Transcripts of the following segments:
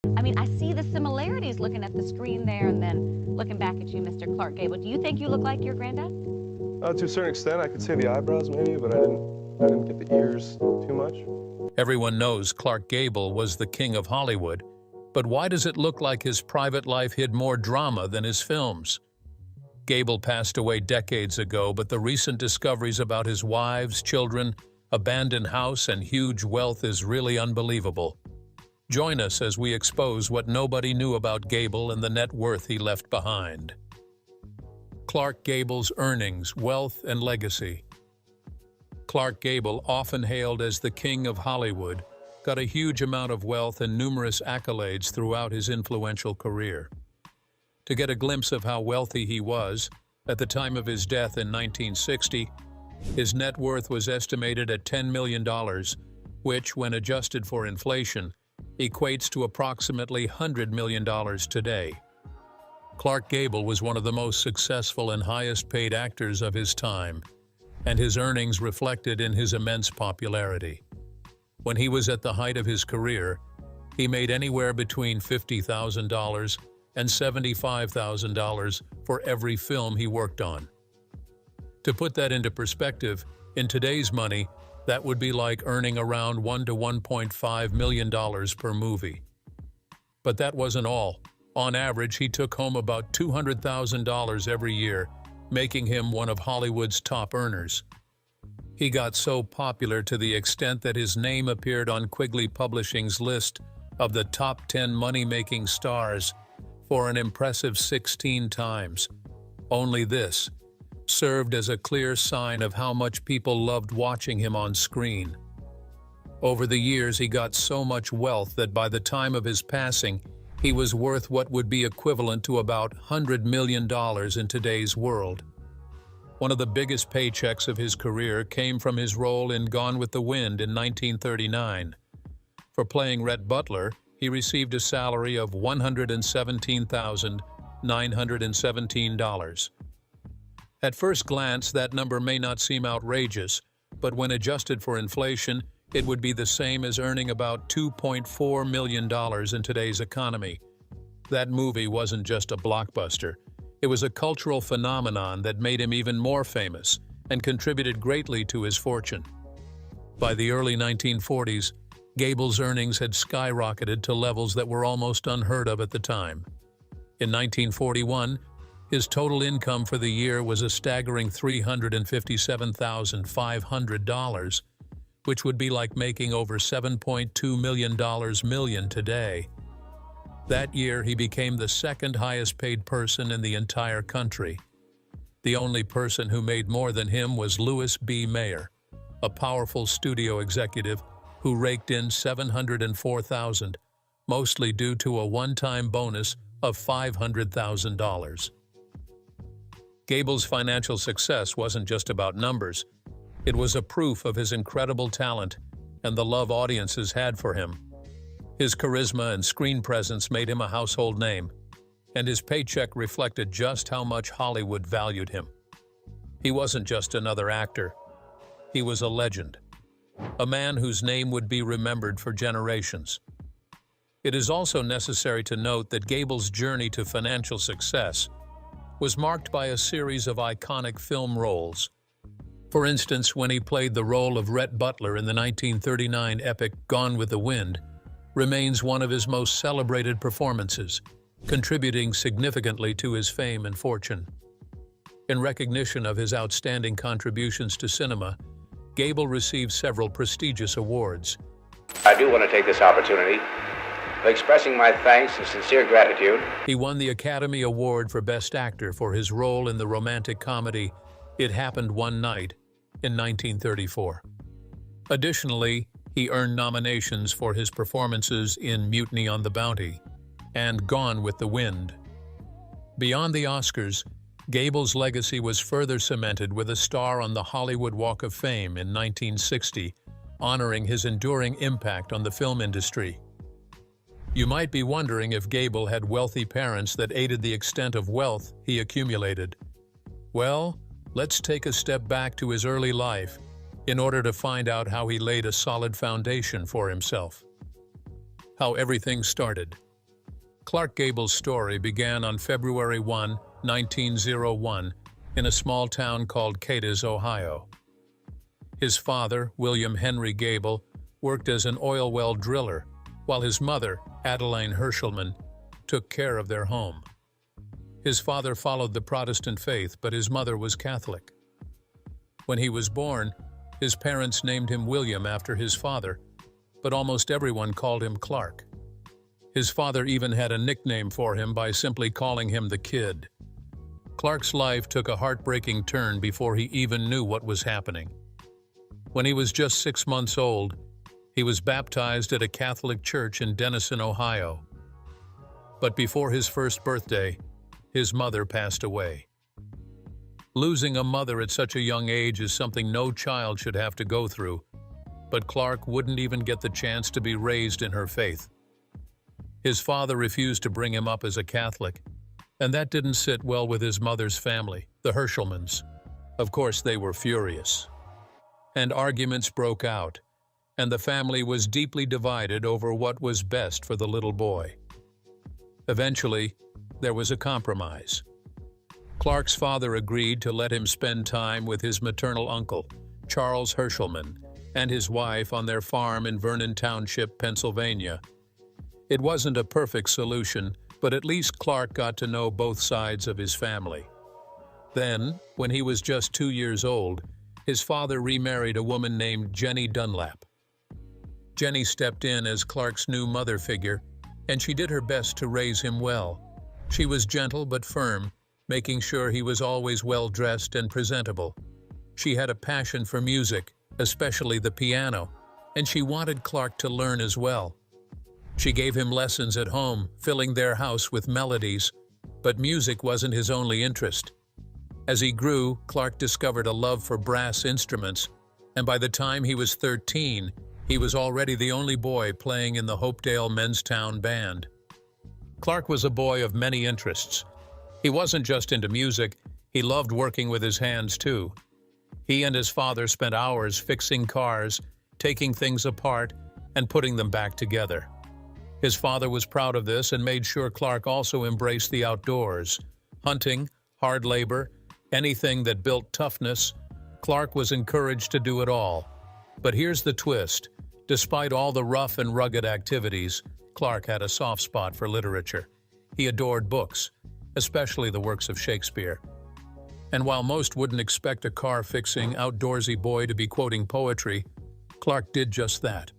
I mean, I see the similarities looking at the screen there and then looking back at you, Mr. Clark Gable. Do you think you look like your granddad? To a certain extent, I could say the eyebrows maybe, but I didn't get the ears too much. Everyone knows Clark Gable was the king of Hollywood, but why does it look like his private life hid more drama than his films? Gable passed away decades ago, but the recent discoveries about his wives, children, abandoned house, and huge wealth is really unbelievable. Join us as we expose what nobody knew about Gable and the net worth he left behind. Clark Gable's earnings, wealth, and legacy. Clark Gable, often hailed as the king of Hollywood, got a huge amount of wealth and numerous accolades throughout his influential career. To get a glimpse of how wealthy he was, at the time of his death in 1960, his net worth was estimated at $10 million, which, when adjusted for inflation, equates to approximately $100 million today. Clark Gable was one of the most successful and highest-paid actors of his time, and his earnings reflected in his immense popularity. When he was at the height of his career, he made anywhere between $50,000 and $75,000 for every film he worked on. To put that into perspective, in today's money, that would be like earning around $1 to $1.5 million per movie. But that wasn't all. On average, he took home about $200,000 every year, making him one of Hollywood's top earners. He got so popular to the extent that his name appeared on Quigley Publishing's list of the top 10 money-making stars for an impressive 16 times. Only this served as a clear sign of how much people loved watching him on screen. Over the years, he got so much wealth that by the time of his passing, he was worth what would be equivalent to about $100 million in today's world. One of the biggest paychecks of his career came from his role in Gone with the Wind in 1939. For playing Rhett Butler, he received a salary of $117,917. At first glance, that number may not seem outrageous, but when adjusted for inflation, it would be the same as earning about $2.4 million in today's economy. That movie wasn't just a blockbuster. It was a cultural phenomenon that made him even more famous and contributed greatly to his fortune. By the early 1940s, Gable's earnings had skyrocketed to levels that were almost unheard of at the time. In 1941, his total income for the year was a staggering $357,500, which would be like making over $7.2 million today. That year, he became the second highest-paid person in the entire country. The only person who made more than him was Louis B. Mayer, a powerful studio executive who raked in $704,000, mostly due to a one-time bonus of $500,000. Gable's financial success wasn't just about numbers. It was a proof of his incredible talent and the love audiences had for him. His charisma and screen presence made him a household name, and his paycheck reflected just how much Hollywood valued him. He wasn't just another actor. He was a legend, a man whose name would be remembered for generations. It is also necessary to note that Gable's journey to financial success was marked by a series of iconic film roles. For instance, when he played the role of Rhett Butler in the 1939 epic Gone with the Wind, remains one of his most celebrated performances, contributing significantly to his fame and fortune. In recognition of his outstanding contributions to cinema, Gable received several prestigious awards. I do want to take this opportunity of expressing my thanks and sincere gratitude. He won the Academy Award for Best Actor for his role in the romantic comedy It Happened One Night in 1934. Additionally, he earned nominations for his performances in Mutiny on the Bounty and Gone with the Wind. Beyond the Oscars, Gable's legacy was further cemented with a star on the Hollywood Walk of Fame in 1960, honoring his enduring impact on the film industry. You might be wondering if Gable had wealthy parents that aided the extent of wealth he accumulated. Well, let's take a step back to his early life in order to find out how he laid a solid foundation for himself. How everything started. Clark Gable's story began on February 1, 1901, in a small town called Cadiz, Ohio. His father, William Henry Gable, worked as an oil well driller, while his mother, Adeline Hershelman, took care of their home. His father followed the Protestant faith, but his mother was Catholic. When he was born, his parents named him William after his father, but almost everyone called him Clark. His father even had a nickname for him by simply calling him the Kid. Clark's life took a heartbreaking turn before he even knew what was happening. When he was just 6 months old, he was baptized at a Catholic church in Denison, Ohio. But before his first birthday, his mother passed away. Losing a mother at such a young age is something no child should have to go through, but Clark wouldn't even get the chance to be raised in her faith. His father refused to bring him up as a Catholic, and that didn't sit well with his mother's family, the Hershelmans. Of course, they were furious. And arguments broke out, and the family was deeply divided over what was best for the little boy. Eventually, there was a compromise. Clark's father agreed to let him spend time with his maternal uncle, Charles Hershelman, and his wife on their farm in Vernon Township, Pennsylvania. It wasn't a perfect solution, but at least Clark got to know both sides of his family. Then, when he was just 2 years old, his father remarried a woman named Jenny Dunlap. Jenny stepped in as Clark's new mother figure, and she did her best to raise him well. She was gentle but firm, making sure he was always well-dressed and presentable. She had a passion for music, especially the piano, and she wanted Clark to learn as well. She gave him lessons at home, filling their house with melodies, but music wasn't his only interest. As he grew, Clark discovered a love for brass instruments, and by the time he was 13, he was already the only boy playing in the Hopedale Men's Town Band. Clark was a boy of many interests. He wasn't just into music, he loved working with his hands too. He and his father spent hours fixing cars, taking things apart, and putting them back together. His father was proud of this and made sure Clark also embraced the outdoors. Hunting, hard labor, anything that built toughness, Clark was encouraged to do it all. But here's the twist. Despite all the rough and rugged activities, Clark had a soft spot for literature. He adored books, especially the works of Shakespeare. And while most wouldn't expect a car-fixing, outdoorsy boy to be quoting poetry, Clark did just that.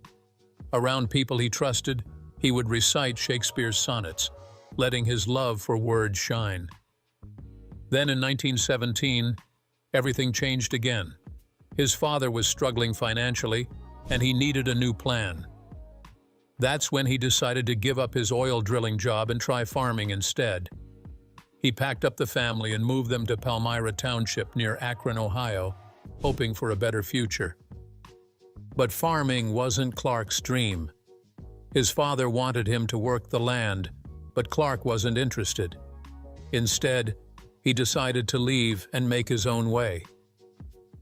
Around people he trusted, he would recite Shakespeare's sonnets, letting his love for words shine. Then in 1917, everything changed again. His father was struggling financially, and he needed a new plan. That's when he decided to give up his oil drilling job and try farming instead. He packed up the family and moved them to Palmyra Township near Akron, Ohio, hoping for a better future. But farming wasn't Clark's dream. His father wanted him to work the land, but Clark wasn't interested. Instead, he decided to leave and make his own way.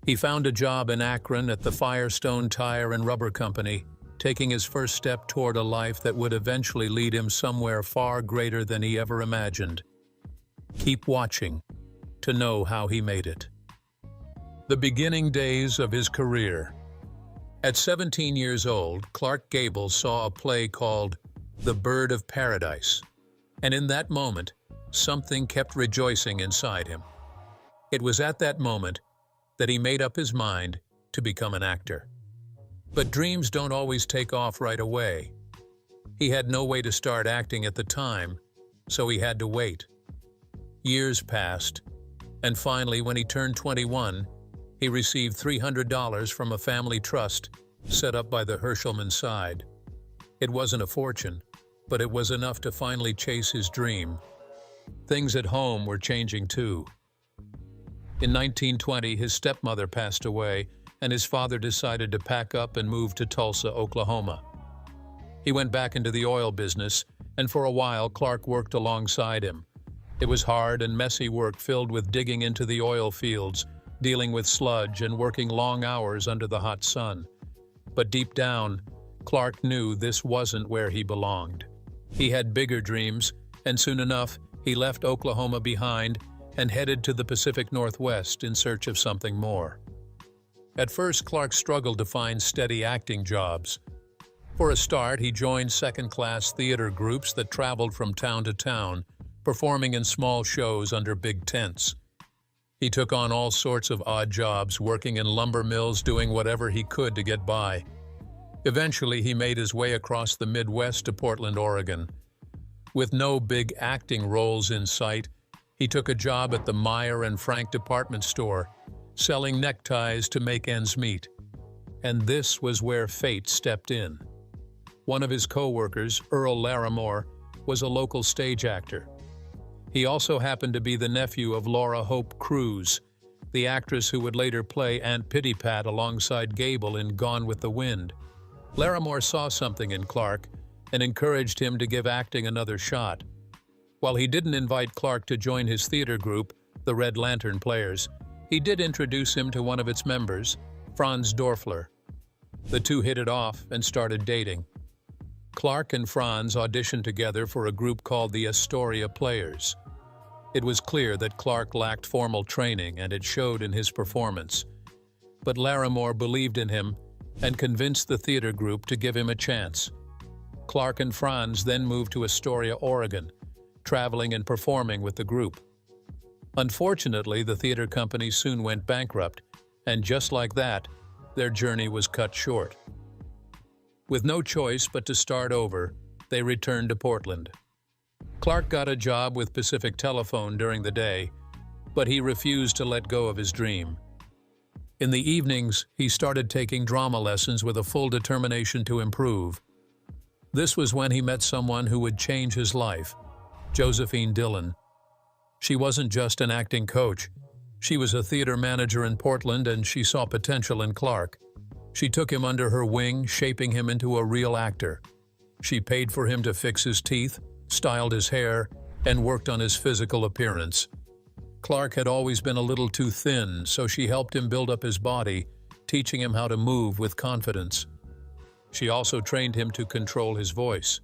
He found a job in Akron at the Firestone Tire and Rubber Company, taking his first step toward a life that would eventually lead him somewhere far greater than he ever imagined. Keep watching to know how he made it. The beginning days of his career. At 17 years old, Clark Gable saw a play called The Bird of Paradise, and in that moment, something kept rejoicing inside him. It was at that moment that he made up his mind to become an actor. But dreams don't always take off right away. He had no way to start acting at the time, so he had to wait. Years passed, and finally, when he turned 21, he received $300 from a family trust set up by the Hershelman side. It wasn't a fortune, but it was enough to finally chase his dream. Things at home were changing too. In 1920, his stepmother passed away, and his father decided to pack up and move to Tulsa, Oklahoma. He went back into the oil business, and for a while, Clark worked alongside him. It was hard and messy work filled with digging into the oil fields, dealing with sludge, and working long hours under the hot sun. But deep down, Clark knew this wasn't where he belonged. He had bigger dreams, and soon enough, he left Oklahoma behind and headed to the Pacific Northwest in search of something more. At first, Clark struggled to find steady acting jobs. For a start, he joined second-class theater groups that traveled from town to town, performing in small shows under big tents. He took on all sorts of odd jobs, working in lumber mills, doing whatever he could to get by. Eventually, he made his way across the Midwest to Portland, Oregon. With no big acting roles in sight, he took a job at the Meyer and Frank department store, selling neckties to make ends meet. And this was where fate stepped in. One of his co-workers, Earl Larimore, was a local stage actor. He also happened to be the nephew of Laura Hope Cruz, the actress who would later play Aunt Pittypat alongside Gable in Gone with the Wind. Larimore saw something in Clark and encouraged him to give acting another shot. While he didn't invite Clark to join his theater group, the Red Lantern Players, he did introduce him to one of its members, Franz Dorfler. The two hit it off and started dating. Clark and Franz auditioned together for a group called the Astoria Players. It was clear that Clark lacked formal training, and it showed in his performance. But Larimore believed in him and convinced the theater group to give him a chance. Clark and Franz then moved to Astoria, Oregon, traveling and performing with the group. Unfortunately, the theater company soon went bankrupt, and just like that, their journey was cut short. With no choice but to start over, they returned to Portland. Clark got a job with Pacific Telephone during the day, but he refused to let go of his dream. In the evenings, he started taking drama lessons with a full determination to improve. This was when he met someone who would change his life, Josephine Dillon. She wasn't just an acting coach. She was a theater manager in Portland, and she saw potential in Clark. She took him under her wing, shaping him into a real actor. She paid for him to fix his teeth, styled his hair, and worked on his physical appearance. Clark had always been a little too thin, so she helped him build up his body, teaching him how to move with confidence. She also trained him to control his voice.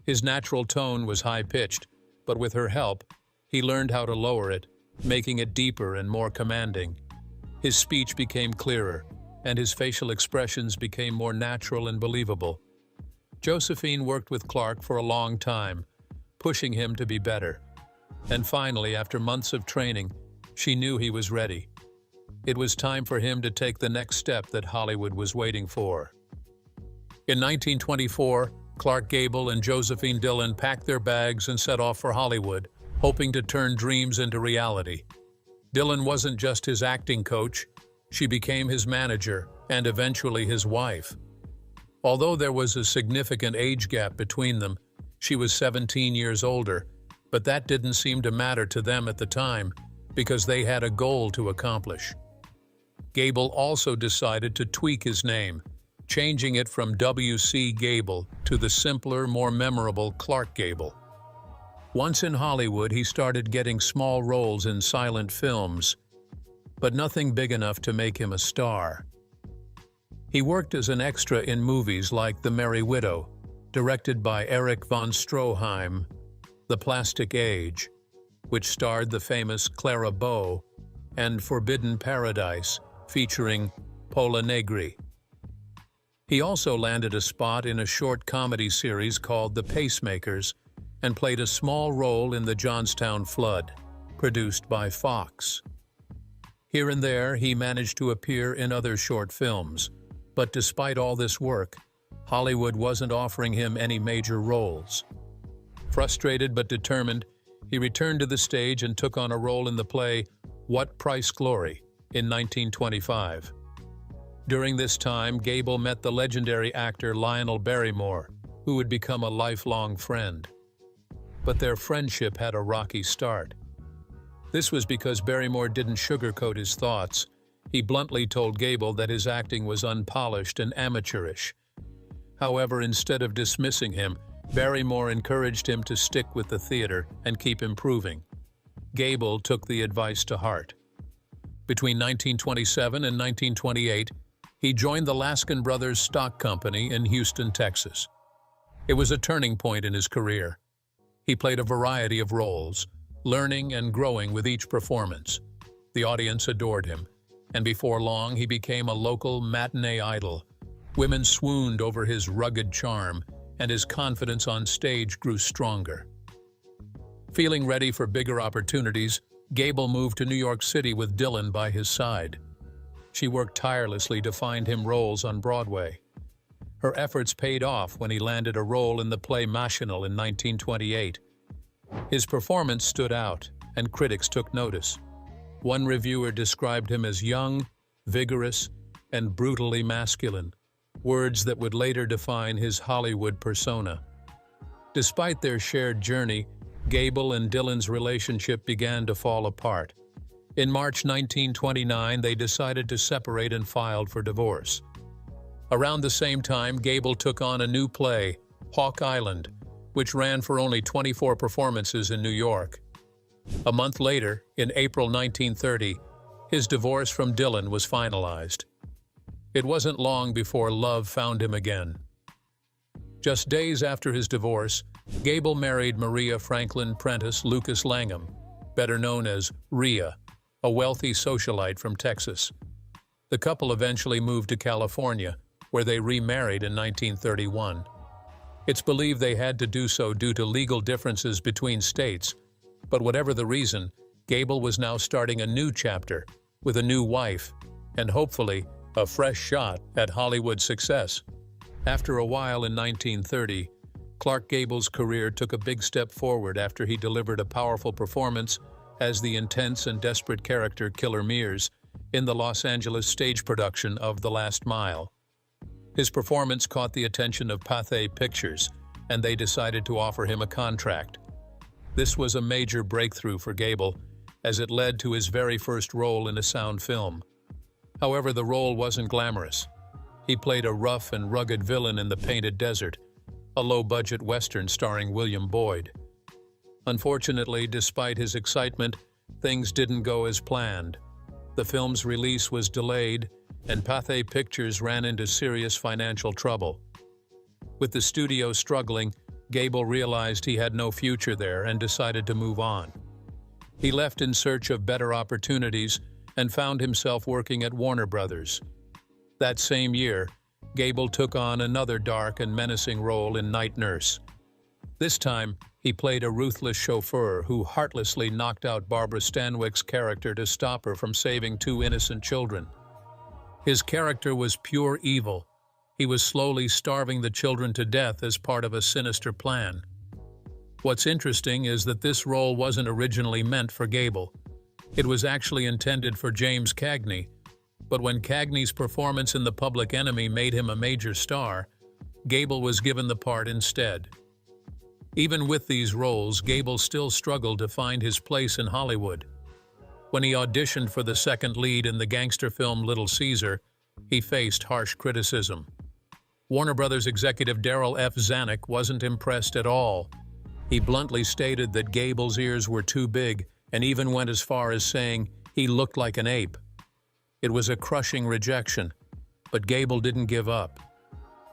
His natural tone was high-pitched, but with her help, he learned how to lower it, making it deeper and more commanding. His speech became clearer, and his facial expressions became more natural and believable. Josephine worked with Clark for a long time, pushing him to be better. And finally, after months of training, she knew he was ready. It was time for him to take the next step that Hollywood was waiting for. In 1924, Clark Gable and Josephine Dillon packed their bags and set off for Hollywood, hoping to turn dreams into reality. Dillon wasn't just his acting coach, she became his manager and eventually his wife. Although there was a significant age gap between them, she was 17 years older, but that didn't seem to matter to them at the time because they had a goal to accomplish. Gable also decided to tweak his name, changing it from W.C. Gable to the simpler, more memorable Clark Gable. Once in Hollywood, he started getting small roles in silent films, but nothing big enough to make him a star. He worked as an extra in movies like The Merry Widow, directed by Erich von Stroheim, The Plastic Age, which starred the famous Clara Bow, and Forbidden Paradise, featuring Pola Negri. He also landed a spot in a short comedy series called The Pacemakers and played a small role in the Johnstown Flood, produced by Fox. Here and there, he managed to appear in other short films, but despite all this work, Hollywood wasn't offering him any major roles. Frustrated but determined, he returned to the stage and took on a role in the play What Price Glory in 1925. During this time, Gable met the legendary actor Lionel Barrymore, who would become a lifelong friend. But their friendship had a rocky start. This was because Barrymore didn't sugarcoat his thoughts. He bluntly told Gable that his acting was unpolished and amateurish. However, instead of dismissing him, Barrymore encouraged him to stick with the theater and keep improving. Gable took the advice to heart. Between 1927 and 1928, he joined the Laskin Brothers Stock Company in Houston, Texas. It was a turning point in his career. He played a variety of roles, learning and growing with each performance. The audience adored him, and before long he became a local matinee idol. Women swooned over his rugged charm, and his confidence on stage grew stronger. Feeling ready for bigger opportunities, Gable moved to New York City with Dylan by his side. She worked tirelessly to find him roles on Broadway. Her efforts paid off when he landed a role in the play Machinal in 1928. His performance stood out, and critics took notice. One reviewer described him as young, vigorous, and brutally masculine, words that would later define his Hollywood persona. Despite their shared journey, Gable and Dylan's relationship began to fall apart. In March 1929, they decided to separate and filed for divorce. Around the same time, Gable took on a new play, Hawk Island, which ran for only 24 performances in New York. A month later, in April 1930, his divorce from Dylan was finalized. It wasn't long before love found him again. Just days after his divorce, Gable married Maria Franklin Prentice Lucas Langham, better known as Rhea, a wealthy socialite from Texas. The couple eventually moved to California, where they remarried in 1931. It's believed they had to do so due to legal differences between states, but whatever the reason, Gable was now starting a new chapter with a new wife and hopefully a fresh shot at Hollywood success. After a while in 1930, Clark Gable's career took a big step forward after he delivered a powerful performance as the intense and desperate character Killer Mears in the Los Angeles stage production of The Last Mile. His performance caught the attention of Pathé Pictures, and they decided to offer him a contract. This was a major breakthrough for Gable, as it led to his very first role in a sound film. However, the role wasn't glamorous. He played a rough and rugged villain in The Painted Desert, a low-budget Western starring William Boyd. Unfortunately, despite his excitement, things didn't go as planned. The film's release was delayed, and Pathé Pictures ran into serious financial trouble. With the studio struggling, Gable realized he had no future there and decided to move on. He left in search of better opportunities and found himself working at Warner Brothers. That same year, Gable took on another dark and menacing role in Night Nurse. This time, he played a ruthless chauffeur who heartlessly knocked out Barbara Stanwyck's character to stop her from saving two innocent children. His character was pure evil. He was slowly starving the children to death as part of a sinister plan. What's interesting is that this role wasn't originally meant for Gable. It was actually intended for James Cagney, but when Cagney's performance in The Public Enemy made him a major star, Gable was given the part instead. Even with these roles, Gable still struggled to find his place in Hollywood. When he auditioned for the second lead in the gangster film Little Caesar, he faced harsh criticism. Warner Brothers executive Darryl F. Zanuck wasn't impressed at all. He bluntly stated that Gable's ears were too big and even went as far as saying he looked like an ape. It was a crushing rejection, but Gable didn't give up.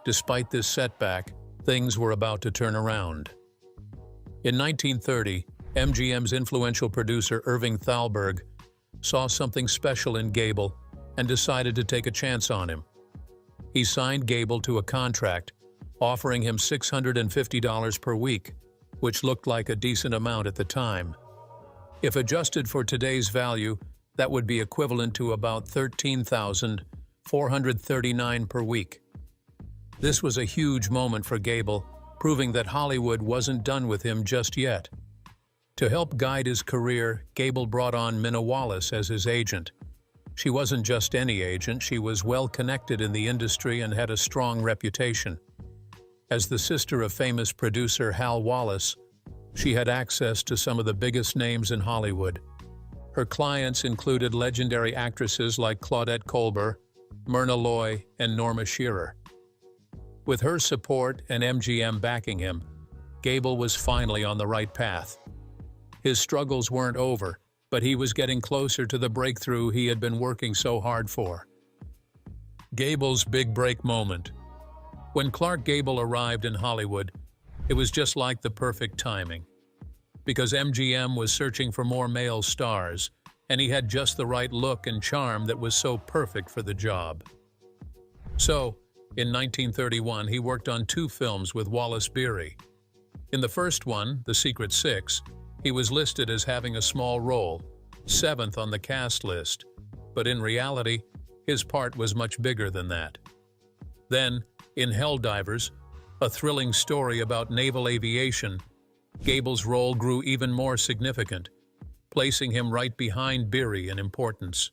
Despite this setback, things were about to turn around. In 1930, MGM's influential producer Irving Thalberg saw something special in Gable and decided to take a chance on him. He signed Gable to a contract, offering him $650 per week, which looked like a decent amount at the time. If adjusted for today's value, that would be equivalent to about $13,439 per week. This was a huge moment for Gable, proving that Hollywood wasn't done with him just yet. To help guide his career, Gable brought on Minna Wallace as his agent. She wasn't just any agent, she was well connected in the industry and had a strong reputation. As the sister of famous producer Hal Wallace, she had access to some of the biggest names in Hollywood. Her clients included legendary actresses like Claudette Colbert, Myrna Loy, and Norma Shearer. With her support and MGM backing him, Gable was finally on the right path. His struggles weren't over, but he was getting closer to the breakthrough he had been working so hard for. Gable's big break moment. When Clark Gable arrived in Hollywood, It was just like the perfect timing, because MGM was searching for more male stars, and he had just the right look and charm that was so perfect for the job. So, in 1931, he worked on 2 films with Wallace Beery. In the first one, The Secret Six, he was listed as having a small role, 7th on the cast list, but in reality, his part was much bigger than that. Then, in Helldivers, a thrilling story about naval aviation, Gable's role grew even more significant, placing him right behind Beery in importance.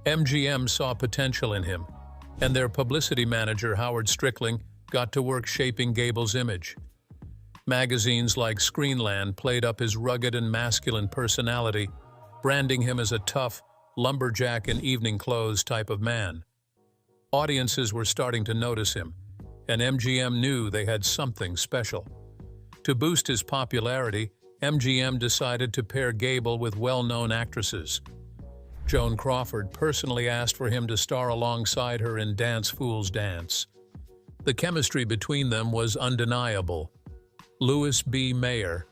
MGM saw potential in him, and their publicity manager, Howard Strickling, got to work shaping Gable's image. Magazines like Screenland played up his rugged and masculine personality, branding him as a tough, lumberjack in evening clothes type of man. Audiences were starting to notice him, and MGM knew they had something special. To boost his popularity, MGM decided to pair Gable with well-known actresses. Joan Crawford personally asked for him to star alongside her in Dance Fools Dance. The chemistry between them was undeniable. Louis B. Mayer,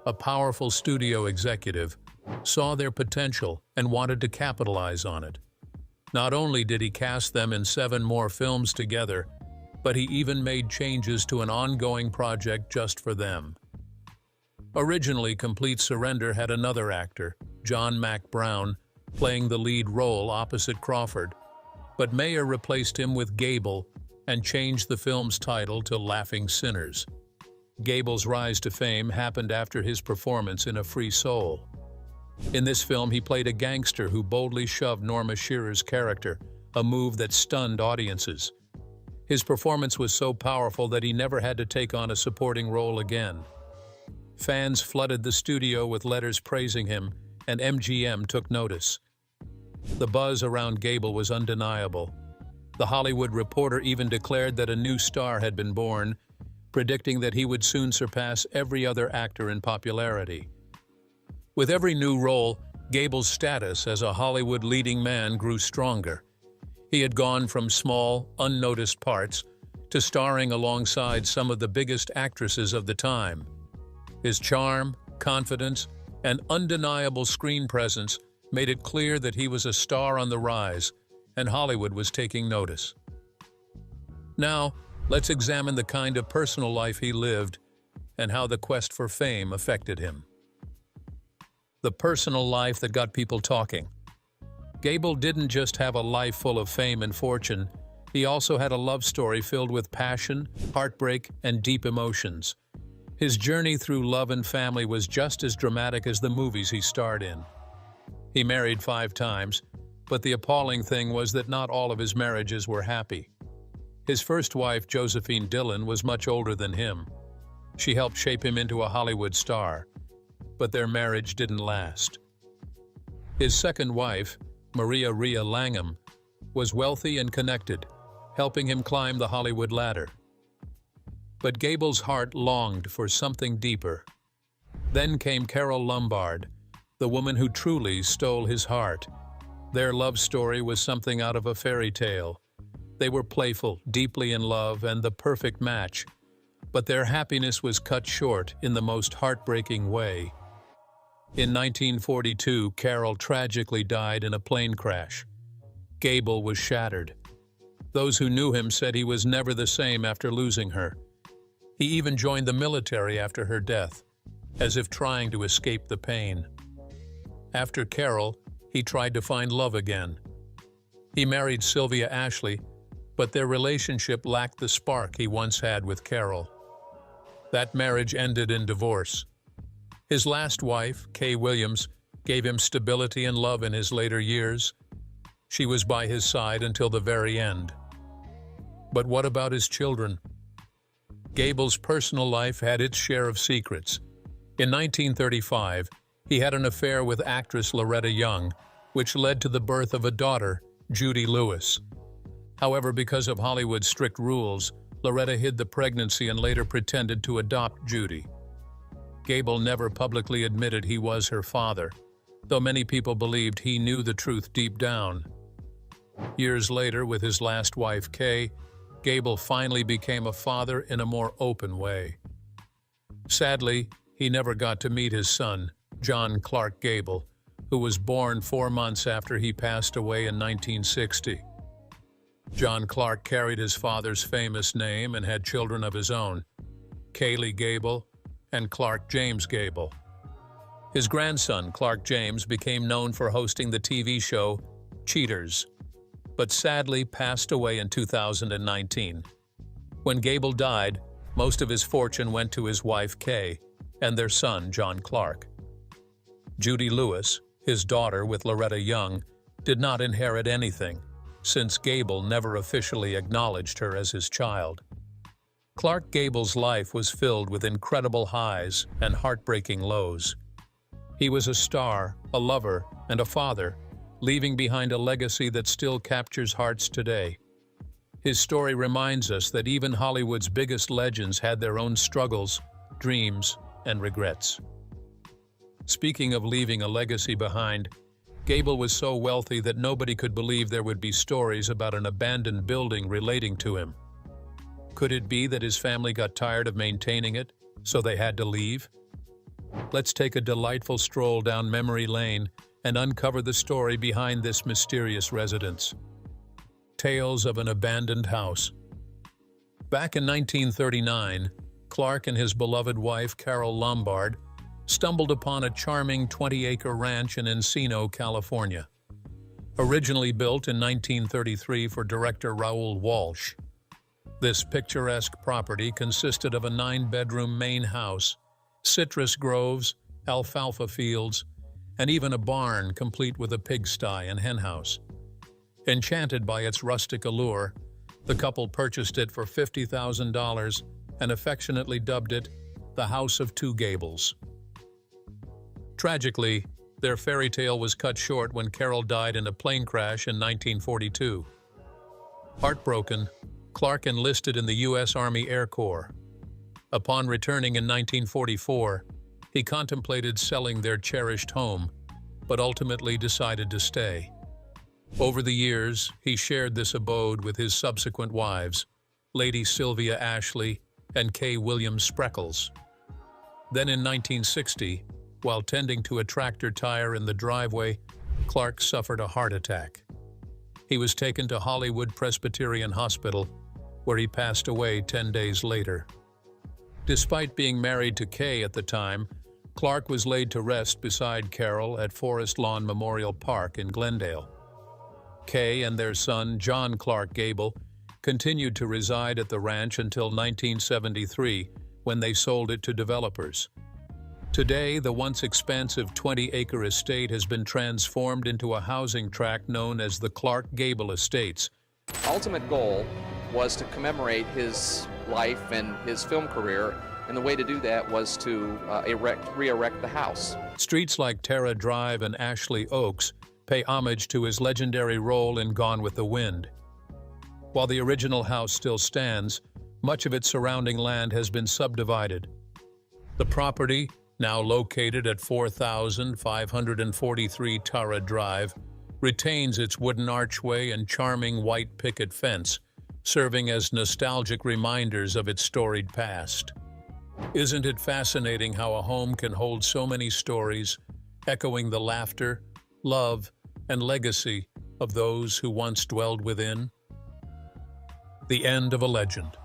a powerful studio executive, saw their potential and wanted to capitalize on it. Not only did he cast them in 7 more films together, but he even made changes to an ongoing project just for them. Originally, Complete Surrender had another actor, John Mack Brown, playing the lead role opposite Crawford, but Mayer replaced him with Gable and changed the film's title to Laughing Sinners. Gable's rise to fame happened after his performance in A Free Soul. In this film, he played a gangster who boldly shoved Norma Shearer's character, a move that stunned audiences. His performance was so powerful that he never had to take on a supporting role again. Fans flooded the studio with letters praising him, and MGM took notice. The buzz around Gable was undeniable. The Hollywood Reporter even declared that a new star had been born, predicting that he would soon surpass every other actor in popularity. With every new role, Gable's status as a Hollywood leading man grew stronger. He had gone from small, unnoticed parts to starring alongside some of the biggest actresses of the time. His charm, confidence, and undeniable screen presence made it clear that he was a star on the rise, and Hollywood was taking notice. Now, let's examine the kind of personal life he lived and how the quest for fame affected him. The personal life that got people talking. Gable didn't just have a life full of fame and fortune, he also had a love story filled with passion, heartbreak, and deep emotions. His journey through love and family was just as dramatic as the movies he starred in. He married 5 times, but the appalling thing was that not all of his marriages were happy. His first wife, Josephine Dillon, was much older than him. She helped shape him into a Hollywood star, but their marriage didn't last. His second wife, Maria Rhea Langham, was wealthy and connected, helping him climb the Hollywood ladder. But Gable's heart longed for something deeper. Then came Carole Lombard, the woman who truly stole his heart. Their love story was something out of a fairy tale. They were playful, deeply in love, and the perfect match. But their happiness was cut short in the most heartbreaking way. In 1942, Carole tragically died in a plane crash. Gable was shattered. Those who knew him said he was never the same after losing her. He even joined the military after her death, as if trying to escape the pain. After Carole, he tried to find love again. He married Sylvia Ashley, but their relationship lacked the spark he once had with Carole. That marriage ended in divorce. His last wife, Kay Williams, gave him stability and love in his later years. She was by his side until the very end. But what about his children? Gable's personal life had its share of secrets. In 1935, he had an affair with actress Loretta Young, which led to the birth of a daughter, Judy Lewis. However, because of Hollywood's strict rules, Loretta hid the pregnancy and later pretended to adopt Judy. Gable never publicly admitted he was her father, though many people believed he knew the truth deep down. Years later, with his last wife, Kay, Gable finally became a father in a more open way. Sadly, he never got to meet his son, John Clark Gable, who was born 4 months after he passed away in 1960. John Clark carried his father's famous name and had children of his own, Kaylee Gable and Clark James Gable. His grandson, Clark James, became known for hosting the TV show Cheaters, but sadly passed away in 2019. When Gable died, most of his fortune went to his wife, Kay, and their son, John Clark. Judy Lewis, his daughter with Loretta Young, did not inherit anything, since Gable never officially acknowledged her as his child. Clark Gable's life was filled with incredible highs and heartbreaking lows. He was a star, a lover, and a father, leaving behind a legacy that still captures hearts today. His story reminds us that even Hollywood's biggest legends had their own struggles, dreams, and regrets. Speaking of leaving a legacy behind, Gable was so wealthy that nobody could believe there would be stories about an abandoned building relating to him. Could it be that his family got tired of maintaining it, so they had to leave? Let's take a delightful stroll down memory lane and uncover the story behind this mysterious residence. Tales of an Abandoned House. Back in 1939, Clark and his beloved wife, Carol Lombard, stumbled upon a charming 20-acre ranch in Encino, California. Originally built in 1933 for director Raoul Walsh, this picturesque property consisted of a 9-bedroom main house, citrus groves, alfalfa fields, and even a barn complete with a pigsty and henhouse. Enchanted by its rustic allure, the couple purchased it for $50,000 and affectionately dubbed it the House of Two Gables. Tragically, their fairy tale was cut short when Carol died in a plane crash in 1942. Heartbroken, Clark enlisted in the U.S. Army Air Corps. Upon returning in 1944, he contemplated selling their cherished home, but ultimately decided to stay. Over the years, he shared this abode with his subsequent wives, Lady Sylvia Ashley and Kay Williams Spreckles. Then in 1960, while tending to a tractor tire in the driveway, Clark suffered a heart attack. He was taken to Hollywood Presbyterian Hospital, where he passed away 10 days later. Despite being married to Kay at the time, Clark was laid to rest beside Carol at Forest Lawn Memorial Park in Glendale. Kay and their son, John Clark Gable, continued to reside at the ranch until 1973, when they sold it to developers. Today, the once expansive 20-acre estate has been transformed into a housing tract known as the Clark Gable Estates. Ultimate goal was to commemorate his life and his film career, and the way to do that was to re-erect the house. Streets like Terra Drive and Ashley Oaks pay homage to his legendary role in Gone with the Wind. While the original house still stands, much of its surrounding land has been subdivided. The property, now located at 4,543 Tara Drive, retains its wooden archway and charming white picket fence, serving as nostalgic reminders of its storied past. Isn't it fascinating how a home can hold so many stories, echoing the laughter, love, and legacy of those who once dwelled within? The end of a legend.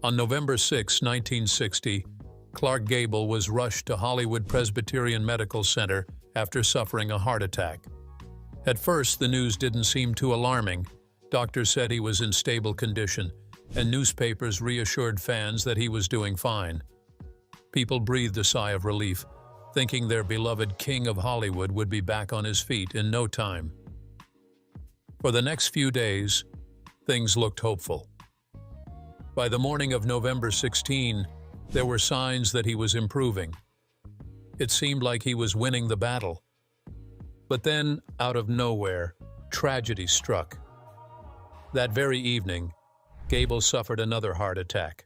On November 6, 1960, Clark Gable was rushed to Hollywood Presbyterian Medical Center after suffering a heart attack. At first, the news didn't seem too alarming. Doctors said he was in stable condition, and newspapers reassured fans that he was doing fine. People breathed a sigh of relief, thinking their beloved King of Hollywood would be back on his feet in no time. For the next few days, things looked hopeful. By the morning of November 16, there were signs that he was improving. It seemed like he was winning the battle. But then, out of nowhere, tragedy struck. That very evening, Gable suffered another heart attack,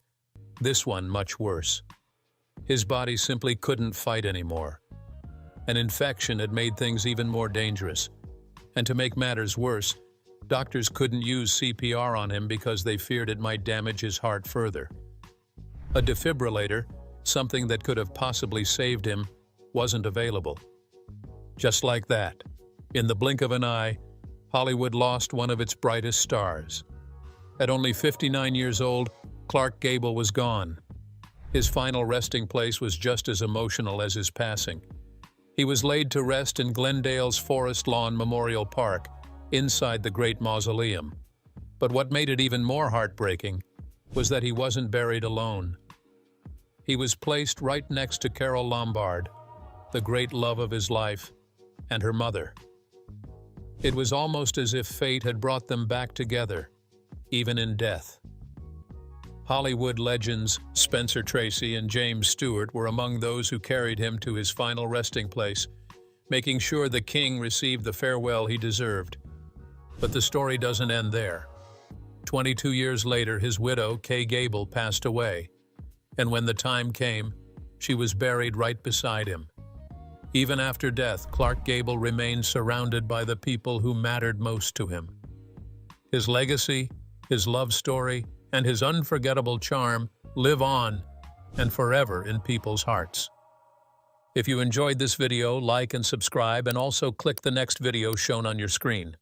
this one much worse. His body simply couldn't fight anymore. An infection had made things even more dangerous. And to make matters worse, doctors couldn't use CPR on him because they feared it might damage his heart further. A defibrillator, something that could have possibly saved him, wasn't available. Just like that, in the blink of an eye, Hollywood lost one of its brightest stars. At only 59 years old, Clark Gable was gone. His final resting place was just as emotional as his passing. He was laid to rest in Glendale's Forest Lawn Memorial Park, inside the great mausoleum. But what made it even more heartbreaking was that he wasn't buried alone. He was placed right next to Carole Lombard, the great love of his life, and her mother. It was almost as if fate had brought them back together, even in death. Hollywood legends Spencer Tracy and James Stewart were among those who carried him to his final resting place, making sure the king received the farewell he deserved. But the story doesn't end there. 22 years later, his widow, Kay Gable, passed away, and when the time came, she was buried right beside him. Even after death, Clark Gable remained surrounded by the people who mattered most to him. His legacy, his love story, and his unforgettable charm live on and forever in people's hearts. If you enjoyed this video, like and subscribe, and also click the next video shown on your screen.